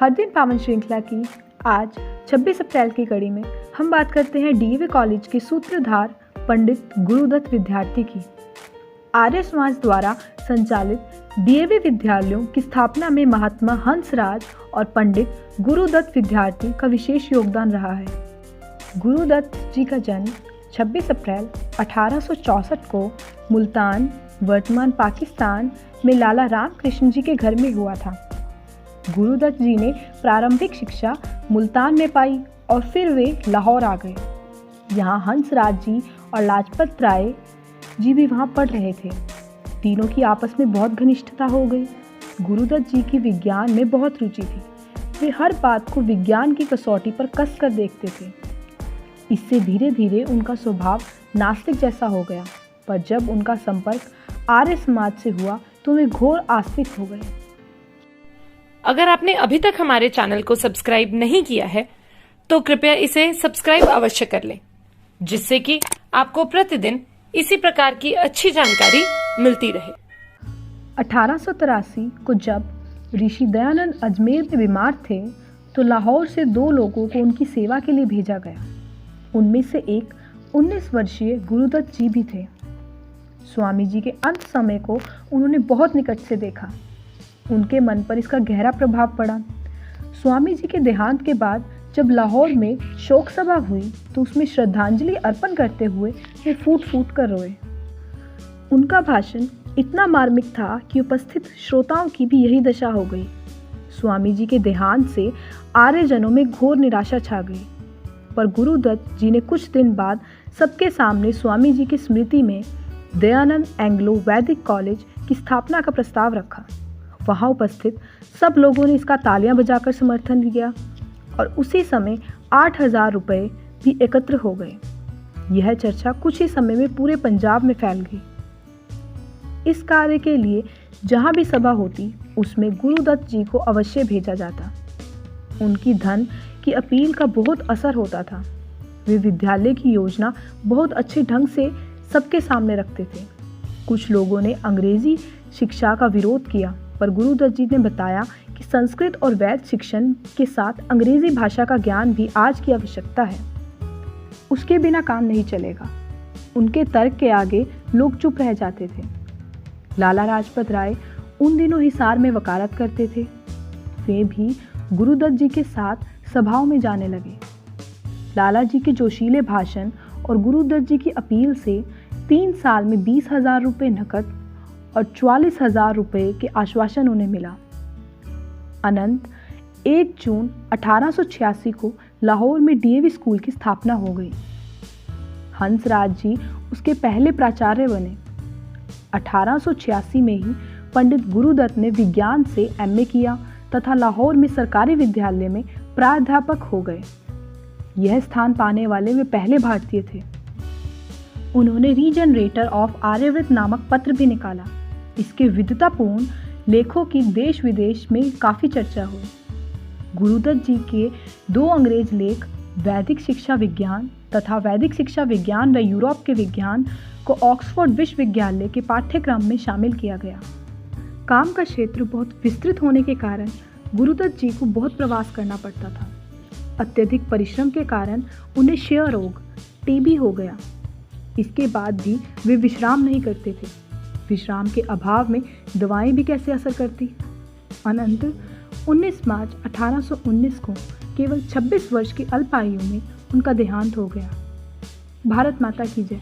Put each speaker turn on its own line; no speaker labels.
हर दिन पावन श्रृंखला की आज 26 अप्रैल की कड़ी में हम बात करते हैं डीएवी कॉलेज के सूत्रधार पंडित गुरुदत्त विद्यार्थी की। आर्य समाज द्वारा संचालित डीएवी विद्यालयों की स्थापना में महात्मा हंसराज और पंडित गुरुदत्त विद्यार्थी का विशेष योगदान रहा है। गुरुदत्त जी का जन्म 26 अप्रैल 1864 को मुल्तान, वर्तमान पाकिस्तान में लाला रामकृष्ण जी के घर में हुआ था। गुरुदत्त जी ने प्रारंभिक शिक्षा मुल्तान में पाई और फिर वे लाहौर आ गए। यहाँ हंसराज जी और लाजपत राय जी भी वहाँ पढ़ रहे थे। तीनों की आपस में बहुत घनिष्ठता हो गई। गुरुदत्त जी की विज्ञान में बहुत रुचि थी। वे हर बात को विज्ञान की कसौटी पर कस कर देखते थे। इससे धीरे धीरे उनका स्वभाव नास्तिक जैसा हो गया, पर जब उनका संपर्क आर्य समाज से हुआ तो वे घोर आस्तिक हो गए।
अगर आपने अभी तक हमारे चैनल को सब्सक्राइब नहीं किया है तो कृपया इसे सब्सक्राइब अवश्य कर लें, जिससे कि आपको प्रतिदिन इसी प्रकार की अच्छी जानकारी मिलती रहे।
1883 को जब ऋषि दयानंद अजमेर में बीमार थे तो लाहौर से 2 लोगों को उनकी सेवा के लिए भेजा गया। उनमें से एक 19 वर्षीय गुरुदत्त जी भी थे। स्वामी जी के अंत समय को उन्होंने बहुत निकट से देखा। उनके मन पर इसका गहरा प्रभाव पड़ा। स्वामी जी के देहांत के बाद जब लाहौर में शोक सभा हुई तो उसमें श्रद्धांजलि अर्पण करते हुए वे फूट फूट कर रोए। उनका भाषण इतना मार्मिक था कि उपस्थित श्रोताओं की भी यही दशा हो गई। स्वामी जी के देहांत से आर्यजनों में घोर निराशा छा गई, पर गुरुदत्त जी ने कुछ दिन बाद सबके सामने स्वामी जी की स्मृति में दयानंद एंग्लो वैदिक कॉलेज की स्थापना का प्रस्ताव रखा। वहां उपस्थित सब लोगों ने इसका तालियां बजाकर समर्थन किया और उसी समय 8,000 रुपये भी एकत्र हो गए। यह चर्चा कुछ ही समय में पूरे पंजाब में फैल गई। इस कार्य के लिए जहां भी सभा होती उसमें गुरुदत्त जी को अवश्य भेजा जाता। उनकी धन की अपील का बहुत असर होता था। वे विद्यालय की योजना बहुत अच्छे ढंग से सबके सामने रखते थे। कुछ लोगों ने अंग्रेजी शिक्षा का विरोध किया, पर गुरुदत्त जी ने बताया कि संस्कृत और वैद शिक्षण के साथ अंग्रेजी भाषा का ज्ञान भी आज की आवश्यकता है। उसके बिना काम नहीं चलेगा। उनके तर्क के आगे लोग चुप रह जाते थे। लाला लाजपत राय उन दिनों हिसार में वकालत करते थे। वे भी गुरुदत्त जी के साथ सभाओं में जाने लगे। लाला जी के जोशीले भाषण और गुरुदत्त जी की अपील से 3 साल में 20,000 रुपये नकद और 44,000 रुपये के आश्वासन उन्हें मिला। अनंत 1 जून 1886 को लाहौर में डीएवी स्कूल की स्थापना हो गई। हंसराज जी उसके पहले प्राचार्य बने। 1886 में ही पंडित गुरुदत्त ने विज्ञान से एमए किया तथा लाहौर में सरकारी विद्यालय में प्राध्यापक हो गए। यह स्थान पाने वाले वे पहले भारतीय थे। उन्होंने रीजनरेटर ऑफ आर्यव्रत नामक पत्र भी निकाला। इसके विद्वतापूर्ण लेखों की देश विदेश में काफ़ी चर्चा हुई। गुरुदत्त जी के 2 अंग्रेज लेख वैदिक शिक्षा विज्ञान तथा वैदिक शिक्षा विज्ञान व यूरोप के विज्ञान को ऑक्सफोर्ड विश्वविद्यालय के पाठ्यक्रम में शामिल किया गया। काम का क्षेत्र बहुत विस्तृत होने के कारण गुरुदत्त जी को बहुत प्रवास करना पड़ता था। अत्यधिक परिश्रम के कारण उन्हें क्षय रोग टीबी हो गया। इसके बाद भी वे विश्राम नहीं करते थे। विश्राम के अभाव में दवाएं भी कैसे असर करती। अनंत 19 मार्च 1819 को केवल 26 वर्ष की अल्प आयु में उनका देहांत हो गया। भारत माता की जय।